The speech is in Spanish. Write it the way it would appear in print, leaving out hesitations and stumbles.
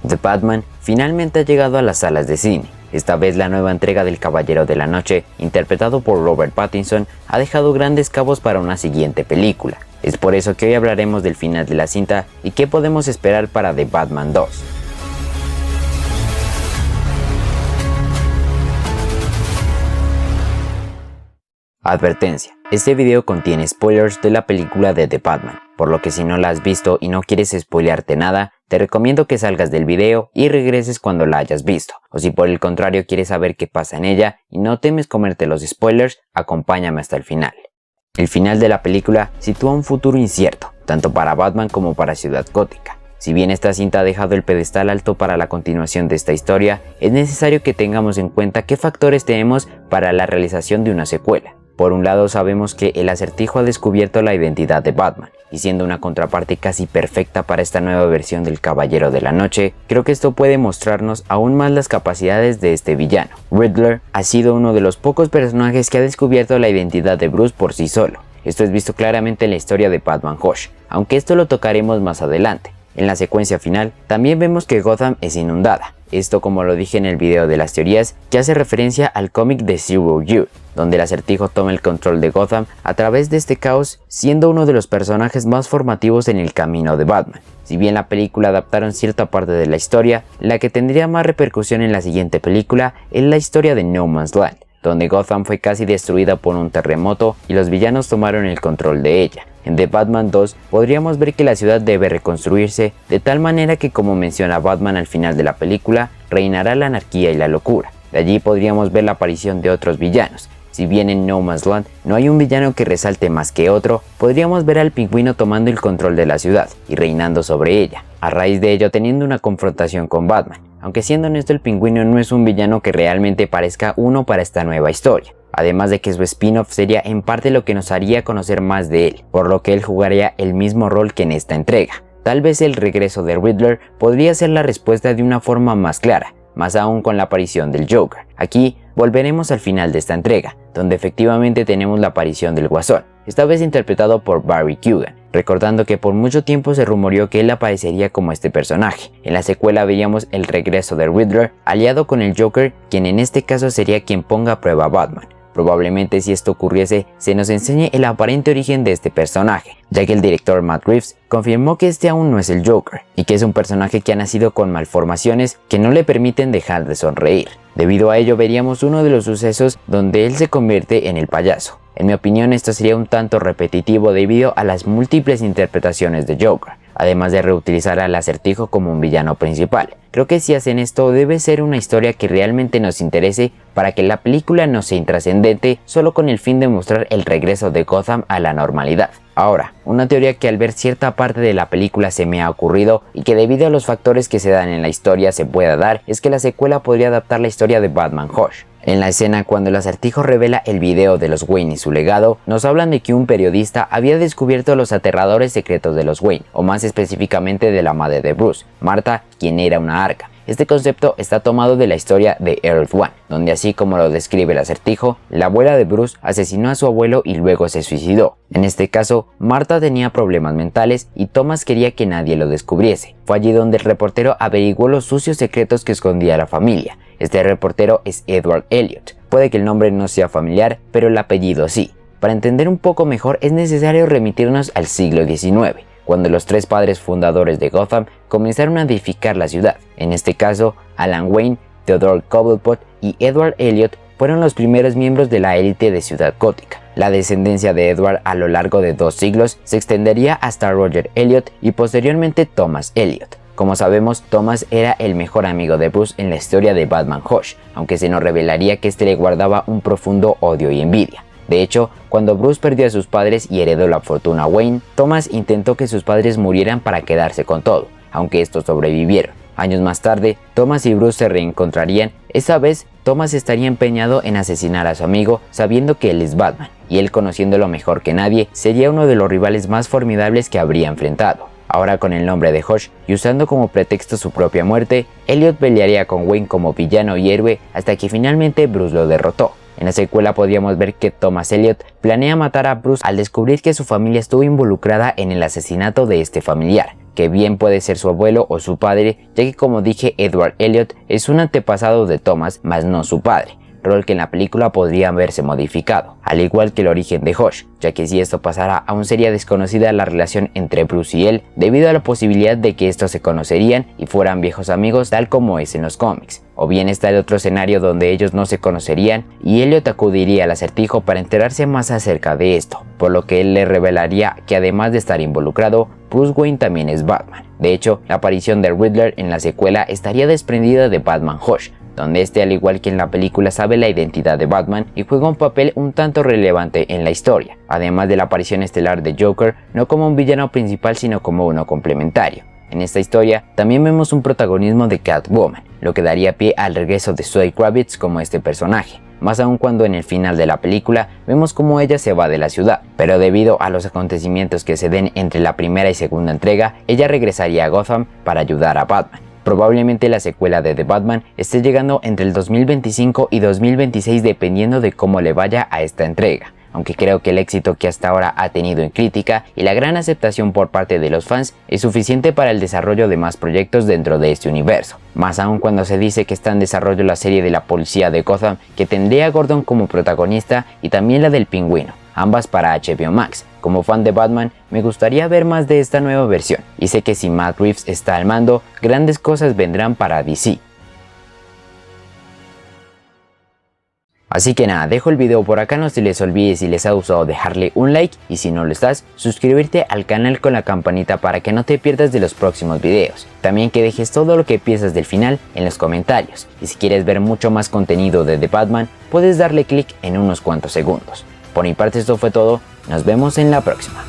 The Batman finalmente ha llegado a las salas de cine. Esta vez la nueva entrega del Caballero de la Noche, interpretado por Robert Pattinson, ha dejado grandes cabos para una siguiente película. Es por eso que hoy hablaremos del final de la cinta y qué podemos esperar para The Batman 2. Advertencia: este video contiene spoilers de la película de The Batman, por lo que si no la has visto y no quieres spoilearte nada, te recomiendo que salgas del video y regreses cuando la hayas visto, o si por el contrario quieres saber qué pasa en ella y no temes comerte los spoilers, acompáñame hasta el final. El final de la película sitúa un futuro incierto, tanto para Batman como para Ciudad Gótica. Si bien esta cinta ha dejado el pedestal alto para la continuación de esta historia, es necesario que tengamos en cuenta qué factores tenemos para la realización de una secuela. Por un lado, sabemos que el Acertijo ha descubierto la identidad de Batman, y siendo una contraparte casi perfecta para esta nueva versión del Caballero de la Noche, creo que esto puede mostrarnos aún más las capacidades de este villano. Riddler ha sido uno de los pocos personajes que ha descubierto la identidad de Bruce por sí solo. Esto es visto claramente en la historia de Batman Hush, aunque esto lo tocaremos más adelante. En la secuencia final, también vemos que Gotham es inundada. Esto, como lo dije en el video de las teorías, que hace referencia al cómic de Zero Year, donde el Acertijo toma el control de Gotham a través de este caos, siendo uno de los personajes más formativos en el camino de Batman. Si bien la película adaptaron cierta parte de la historia, la que tendría más repercusión en la siguiente película es la historia de No Man's Land, donde Gotham fue casi destruida por un terremoto y los villanos tomaron el control de ella. En The Batman 2 podríamos ver que la ciudad debe reconstruirse de tal manera que, como menciona Batman al final de la película, reinará la anarquía y la locura. De allí podríamos ver la aparición de otros villanos. Si bien en No Man's Land no hay un villano que resalte más que otro, podríamos ver al Pingüino tomando el control de la ciudad y reinando sobre ella, a raíz de ello teniendo una confrontación con Batman. Aunque siendo honesto, el Pingüino no es un villano que realmente parezca uno para esta nueva historia. Además de que su spin-off sería en parte lo que nos haría conocer más de él, por lo que él jugaría el mismo rol que en esta entrega. Tal vez el regreso de Riddler podría ser la respuesta de una forma más clara, más aún con la aparición del Joker. Aquí volveremos al final de esta entrega, donde efectivamente tenemos la aparición del Guasón, esta vez interpretado por Barry Keoghan, recordando que por mucho tiempo se rumoreó que él aparecería como este personaje. En la secuela veíamos el regreso de Riddler aliado con el Joker, quien en este caso sería quien ponga a prueba a Batman. Probablemente, si esto ocurriese, se nos enseñe el aparente origen de este personaje, ya que el director Matt Reeves confirmó que este aún no es el Joker, y que es un personaje que ha nacido con malformaciones que no le permiten dejar de sonreír. Debido a ello, veríamos uno de los sucesos donde él se convierte en el payaso. En mi opinión, esto sería un tanto repetitivo debido a las múltiples interpretaciones de Joker, además de reutilizar al Acertijo como un villano principal. Creo que si hacen esto, debe ser una historia que realmente nos interese para que la película no sea intrascendente solo con el fin de mostrar el regreso de Gotham a la normalidad. Ahora, una teoría que al ver cierta parte de la película se me ha ocurrido y que debido a los factores que se dan en la historia se pueda dar, es que la secuela podría adaptar la historia de Batman Hush. En la escena cuando el Acertijo revela el video de los Wayne y su legado, nos hablan de que un periodista había descubierto los aterradores secretos de los Wayne, o más específicamente de la madre de Bruce, Martha, quien era una arca. Este concepto está tomado de la historia de Earth One, donde, así como lo describe el Acertijo, la abuela de Bruce asesinó a su abuelo y luego se suicidó. En este caso, Martha tenía problemas mentales y Thomas quería que nadie lo descubriese. Fue allí donde el reportero averiguó los sucios secretos que escondía la familia. Este reportero es Edward Elliot. Puede que el nombre no sea familiar, pero el apellido sí. Para entender un poco mejor es necesario remitirnos al siglo XIX, cuando los tres padres fundadores de Gotham comenzaron a edificar la ciudad. En este caso, Alan Wayne, Theodore Cobblepot y Edward Elliot fueron los primeros miembros de la élite de Ciudad Gótica. La descendencia de Edward a lo largo de 2 siglos se extendería hasta Roger Elliot y posteriormente Thomas Elliot. Como sabemos, Thomas era el mejor amigo de Bruce en la historia de Batman Hush, aunque se nos revelaría que este le guardaba un profundo odio y envidia. De hecho, cuando Bruce perdió a sus padres y heredó la fortuna a Wayne, Thomas intentó que sus padres murieran para quedarse con todo, aunque estos sobrevivieron. Años más tarde, Thomas y Bruce se reencontrarían. Esta vez, Thomas estaría empeñado en asesinar a su amigo sabiendo que él es Batman, y él, conociéndolo mejor que nadie, sería uno de los rivales más formidables que habría enfrentado. Ahora con el nombre de Hush y usando como pretexto su propia muerte, Elliot pelearía con Wayne como villano y héroe hasta que finalmente Bruce lo derrotó. En la secuela podríamos ver que Thomas Elliot planea matar a Bruce al descubrir que su familia estuvo involucrada en el asesinato de este familiar. que bien puede ser su abuelo o su padre, ya que como dije Edward Elliot es un antepasado de Thomas, mas no su padre, rol que en la película podría verse modificado, al igual que el origen de Hush, ya que si esto pasara aún sería desconocida la relación entre Bruce y él debido a la posibilidad de que estos se conocerían y fueran viejos amigos tal como es en los cómics. O bien está el otro escenario donde ellos no se conocerían y Elliot acudiría al acertijo para enterarse más acerca de esto, por lo que él le revelaría que además de estar involucrado, Bruce Wayne también es Batman. De hecho, la aparición de Riddler en la secuela estaría desprendida de Batman Hush, donde este al igual que en la película sabe la identidad de Batman y juega un papel un tanto relevante en la historia, además de la aparición estelar de Joker no como un villano principal sino como uno complementario. En esta historia también vemos un protagonismo de Catwoman, lo que daría pie al regreso de Zoe Kravitz como este personaje, más aún cuando en el final de la película vemos cómo ella se va de la ciudad, pero debido a los acontecimientos que se den entre la primera y segunda entrega, ella regresaría a Gotham para ayudar a Batman. Probablemente la secuela de The Batman esté llegando entre el 2025 y 2026 dependiendo de cómo le vaya a esta entrega, aunque creo que el éxito que hasta ahora ha tenido en crítica y la gran aceptación por parte de los fans es suficiente para el desarrollo de más proyectos dentro de este universo, más aún cuando se dice que está en desarrollo la serie de la policía de Gotham que tendría a Gordon como protagonista y también la del Pingüino, ambas para HBO Max. Como fan de Batman, me gustaría ver más de esta nueva versión, y sé que si Matt Reeves está al mando, grandes cosas vendrán para DC. Así que nada, dejo el video por acá, no se les olvide si les ha gustado dejarle un like y si no lo estás, suscribirte al canal con la campanita para que no te pierdas de los próximos videos. También que dejes todo lo que piensas del final en los comentarios, y si quieres ver mucho más contenido de The Batman, puedes darle clic en unos cuantos segundos. Por mi parte esto fue todo, nos vemos en la próxima.